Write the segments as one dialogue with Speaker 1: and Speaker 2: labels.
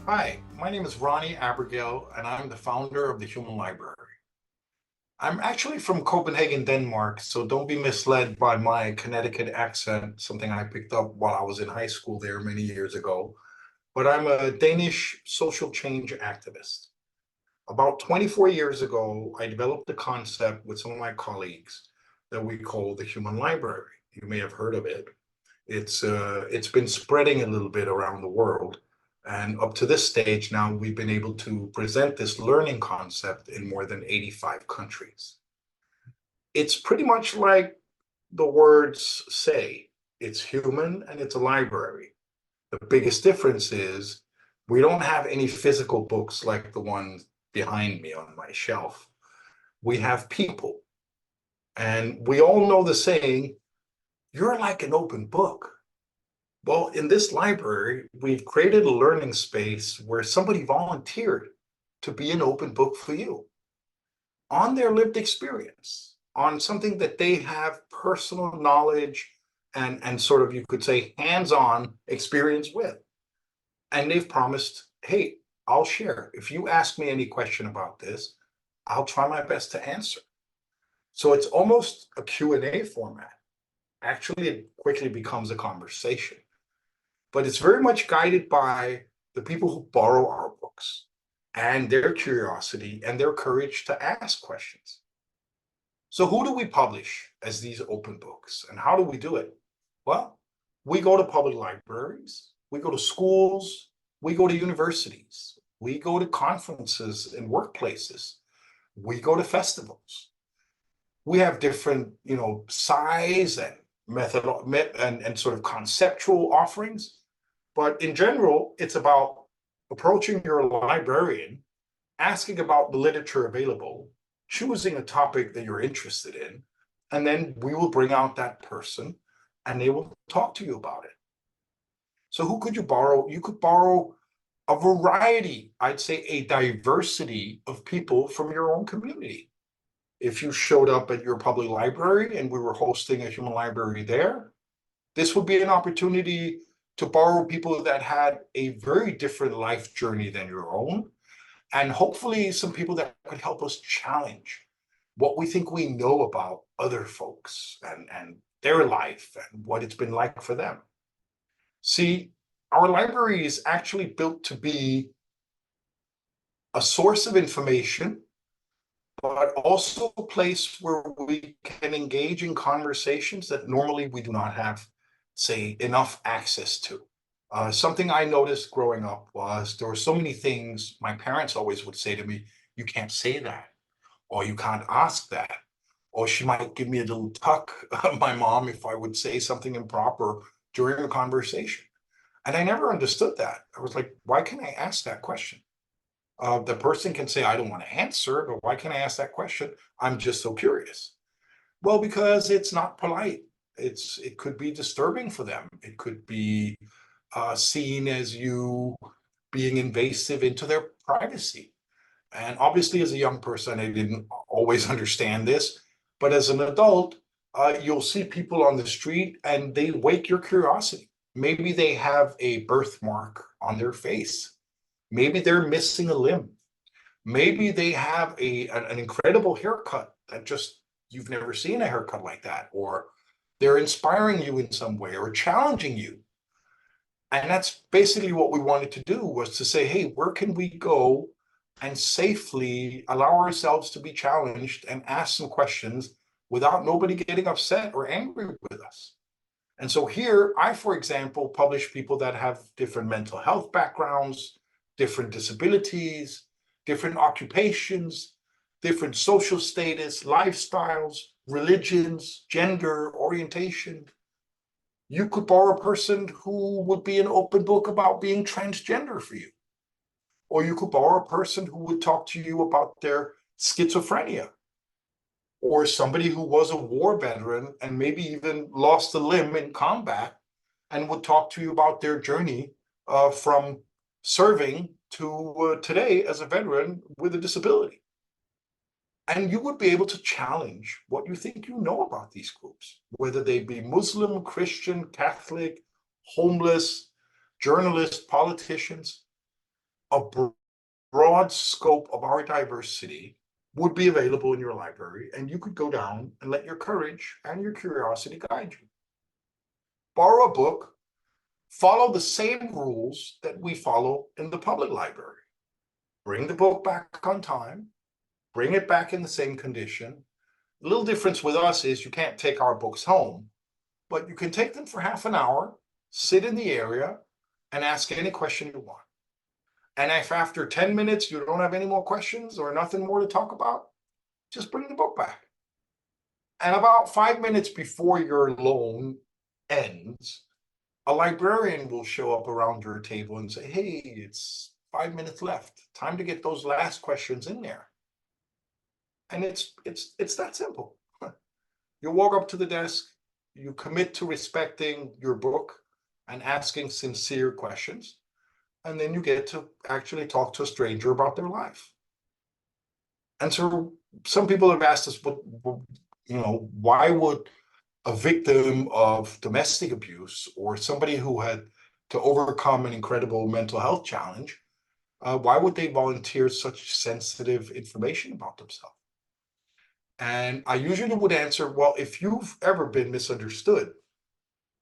Speaker 1: Hi, my name is Ronni Abergel, and I'm the founder of the Human Library. I'm actually from Copenhagen, Denmark, so don't be misled by my Connecticut accent, something I picked up while I was in high school there many years ago. But I'm a Danish social change activist. About 24 years ago, I developed a concept with some of my colleagues that we call the Human Library. You may have heard of it. It's been spreading a little bit around the world. And up to this stage now, we've been able to present this learning concept in more than 85 countries. It's pretty much like the words say, it's human and it's a library. The biggest difference is we don't have any physical books like the ones behind me on my shelf. We have people. And we all know the saying, you're like an open book. Well, in this library, we've created a learning space where somebody volunteered to be an open book for you on their lived experience, on something that they have personal knowledge and sort of, you could say, hands-on experience with. And they've promised, hey, I'll share. If you ask me any question about this, I'll try my best to answer. So it's almost a Q&A format. Actually, it quickly becomes a conversation. But it's very much guided by the people who borrow our books and their curiosity and their courage to ask questions. So who do we publish as these open books and how do we do it? Well, we go to public libraries, we go to schools, we go to universities, we go to conferences and workplaces, we go to festivals. We have different, size and method and sort of conceptual offerings. But in general, it's about approaching your librarian, asking about the literature available, choosing a topic that you're interested in, and then we will bring out that person and they will talk to you about it. So who could you borrow? You could borrow a variety, I'd say a diversity of people from your own community. If you showed up at your public library and we were hosting a human library there, this would be an opportunity to borrow people that had a very different life journey than your own, and hopefully some people that could help us challenge what we think we know about other folks and their life and what it's been like for them. See, our library is actually built to be a source of information, but also a place where we can engage in conversations that normally we do not have, say, enough access to. Something I noticed growing up was there were so many things my parents always would say to me, you can't say that, or you can't ask that, or she might give me a little tuck, my mom, if I would say something improper during a conversation. And I never understood that. I was like, why can't I ask that question? The person can say, I don't want to answer, but why can't I ask that question? I'm just so curious. Well, because it's not polite. It could be disturbing for them. It could be seen as you being invasive into their privacy. And obviously, as a young person, I didn't always understand this. But as an adult, you'll see people on the street and they wake your curiosity. Maybe they have a birthmark on their face. Maybe they're missing a limb. Maybe they have an incredible haircut that just you've never seen a haircut like that, or they're inspiring you in some way or challenging you. And that's basically what we wanted to do, was to say, hey, where can we go and safely allow ourselves to be challenged and ask some questions without nobody getting upset or angry with us. And so here, I, for example, publish people that have different mental health backgrounds, different disabilities, different occupations, different social status, lifestyles, religions, gender, orientation. You could borrow a person who would be an open book about being transgender for you. Or you could borrow a person who would talk to you about their schizophrenia. Or somebody who was a war veteran and maybe even lost a limb in combat and would talk to you about their journey from serving to today as a veteran with a disability. And you would be able to challenge what you think you know about these groups, whether they be Muslim, Christian, Catholic, homeless, journalists, politicians. a broad scope of our diversity would be available in your library, and you could go down and let your courage and your curiosity guide you. Borrow a book, follow the same rules that we follow in the public library. Bring the book back on time, bring it back in the same condition. The little difference with us is you can't take our books home, but you can take them for half an hour, sit in the area, and ask any question you want. And if after 10 minutes you don't have any more questions or nothing more to talk about, just bring the book back. And about 5 minutes before your loan ends, a librarian will show up around your table and say, hey, it's 5 minutes left. Time to get those last questions in there. And it's that simple. You walk up to the desk, you commit to respecting your book and asking sincere questions, and then you get to actually talk to a stranger about their life. And so some people have asked us, why would a victim of domestic abuse or somebody who had to overcome an incredible mental health challenge, why would they volunteer such sensitive information about themselves? And I usually would answer, well, if you've ever been misunderstood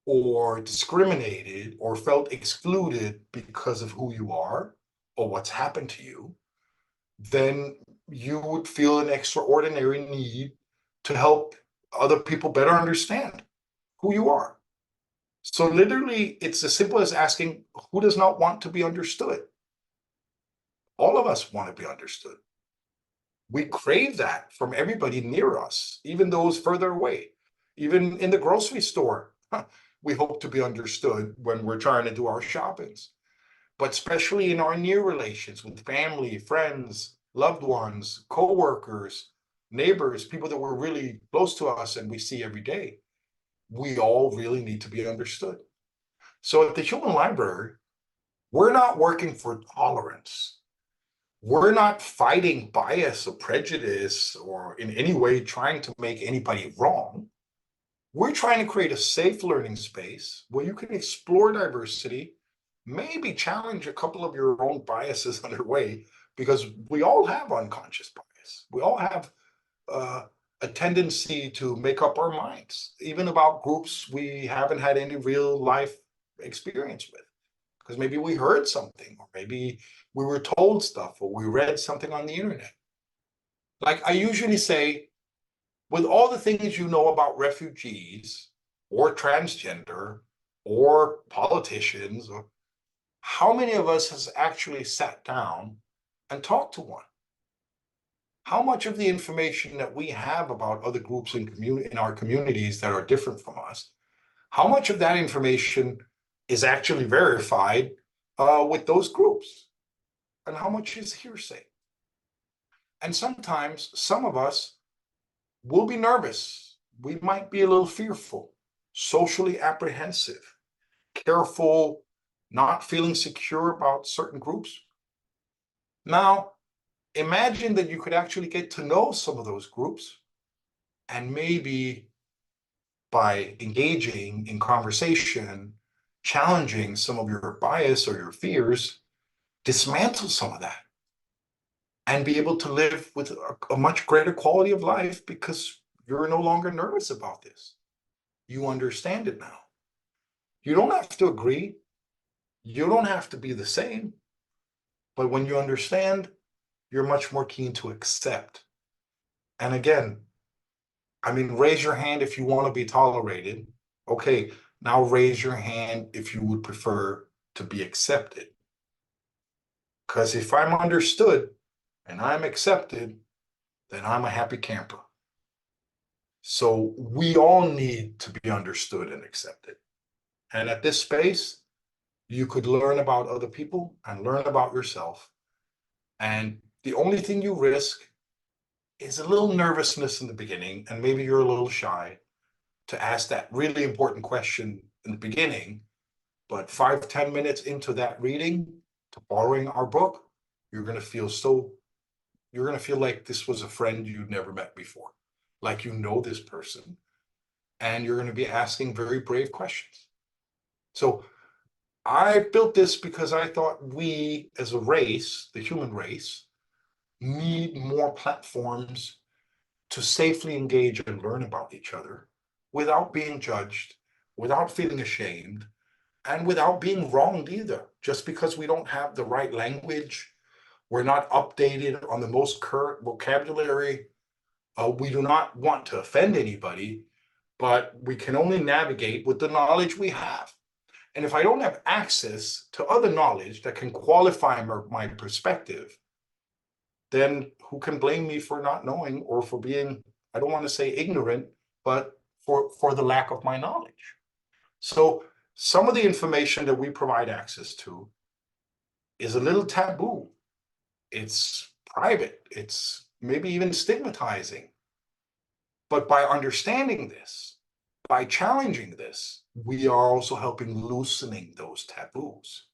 Speaker 1: or discriminated or felt excluded because of who you are or what's happened to you, then you would feel an extraordinary need to help other people better understand who you are. So literally, it's as simple as asking, who does not want to be understood? All of us want to be understood. We crave that from everybody near us, even those further away. Even in the grocery store, we hope to be understood when we're trying to do our shoppings. But especially in our near relations with family, friends, loved ones, co-workers, neighbors, people that were really close to us and we see every day, we all really need to be understood. So at the Human Library, we're not working for tolerance. We're not fighting bias or prejudice or in any way trying to make anybody wrong. We're trying to create a safe learning space where you can explore diversity, maybe challenge a couple of your own biases underway, because we all have unconscious bias. We all have a tendency to make up our minds, even about groups we haven't had any real life experience with, because maybe we heard something, or maybe we were told stuff, or we read something on the internet. Like I usually say, with all the things you know about refugees or transgender or politicians, or how many of us has actually sat down and talked to one? How much of the information that we have about other groups in our communities that are different from us, how much of that information is actually verified with those groups? And how much is hearsay? And sometimes some of us will be nervous. We might be a little fearful, socially apprehensive, careful, not feeling secure about certain groups. Now, imagine that you could actually get to know some of those groups, and maybe by engaging in conversation, challenging some of your bias or your fears, dismantle some of that and be able to live with a much greater quality of life because you're no longer nervous about this. You understand it now. You don't have to agree. You don't have to be the same. But when you understand, you're much more keen to accept. And again, I mean, raise your hand if you want to be tolerated. Okay, now raise your hand if you would prefer to be accepted. Because if I'm understood and I'm accepted, then I'm a happy camper. So we all need to be understood and accepted. And at this space, you could learn about other people and learn about yourself. And the only thing you risk is a little nervousness in the beginning, and maybe you're a little shy to ask that really important question in the beginning. But 5-10 minutes into that reading, to borrowing our book, you're going to feel like this was a friend you'd never met before, like you know this person, and you're going to be asking very brave questions. So I built this because I thought we as a race, the human race, need more platforms to safely engage and learn about each other without being judged, without feeling ashamed, and without being wronged either. Just because we don't have the right language, we're not updated on the most current vocabulary, we do not want to offend anybody, but we can only navigate with the knowledge we have. And if I don't have access to other knowledge that can qualify my perspective, then who can blame me for not knowing or for being, I don't want to say ignorant, but for the lack of my knowledge. So some of the information that we provide access to is a little taboo. It's private. It's maybe even stigmatizing. But by understanding this, by challenging this, we are also helping loosening those taboos.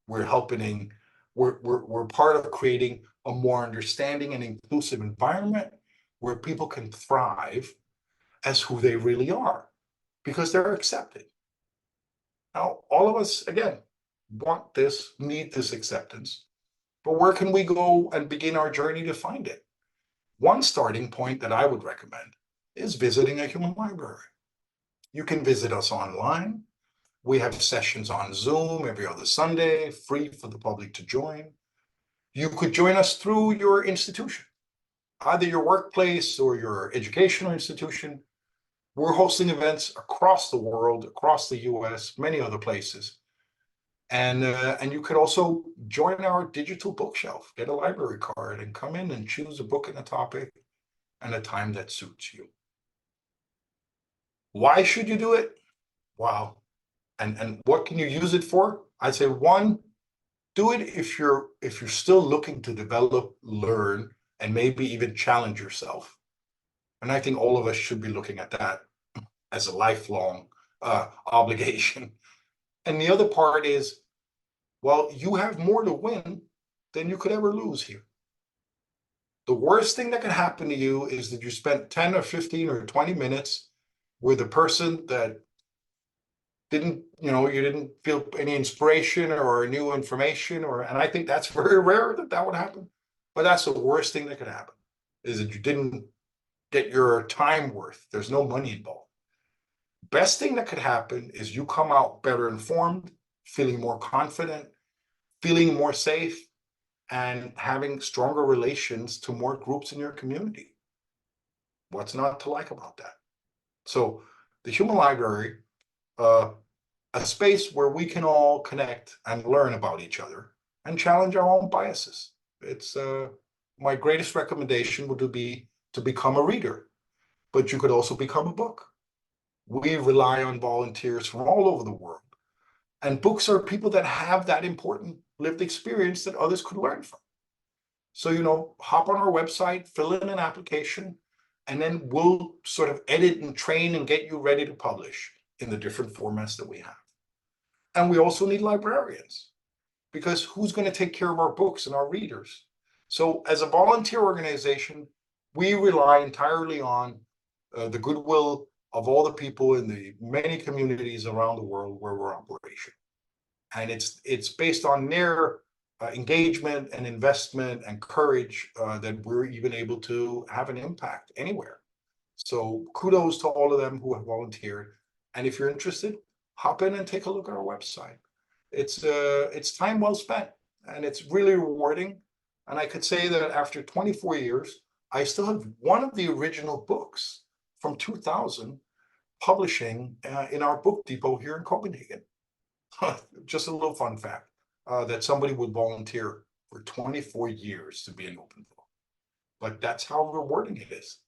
Speaker 1: We're helping, we're part of creating a more understanding and inclusive environment where people can thrive as who they really are because they're accepted. Now, all of us, again, want this, need this acceptance, but where can we go and begin our journey to find it? One starting point that I would recommend is visiting a human library. You can visit us online. We have sessions on Zoom every other Sunday, free for the public to join. You could join us through your institution, either your workplace or your educational institution. We're hosting events across the world, across the US, many other places. And you could also join our digital bookshelf, get a library card, and come in and choose a book and a topic and a time that suits you. Why should you do it? Wow. And what can you use it for? I'd say one, do it if you're still looking to develop, learn, and maybe even challenge yourself. And I think all of us should be looking at that as a lifelong obligation. And the other part is, well, you have more to win than you could ever lose here. The worst thing that can happen to you is that you spent 10 or 15 or 20 minutes with a person that you didn't feel any inspiration or new information, and I think that's very rare that would happen. But that's the worst thing that could happen, is that you didn't get your time worth. There's no money involved. Best thing that could happen is you come out better informed, feeling more confident, feeling more safe, and having stronger relations to more groups in your community. What's not to like about that? So the Human Library, a space where we can all connect and learn about each other and challenge our own biases. It's my greatest recommendation would be to become a reader, but you could also become a book. We rely on volunteers from all over the world, and books are people that have that important lived experience that others could learn from. So, hop on our website, fill in an application, and then we'll sort of edit and train and get you ready to publish in the different formats that we have. And we also need librarians, because who's going to take care of our books and our readers? So as a volunteer organization, we rely entirely on the goodwill of all the people in the many communities around the world where we're operating. And it's based on their engagement and investment and courage that we're even able to have an impact anywhere. So kudos to all of them who have volunteered. And if you're interested, hop in and take a look at our website. It's time well spent, and it's really rewarding. And I could say that after 24 years, I still have one of the original books from 2000 publishing in our book depot here in Copenhagen. Just a little fun fact that somebody would volunteer for 24 years to be an open book. But that's how rewarding it is.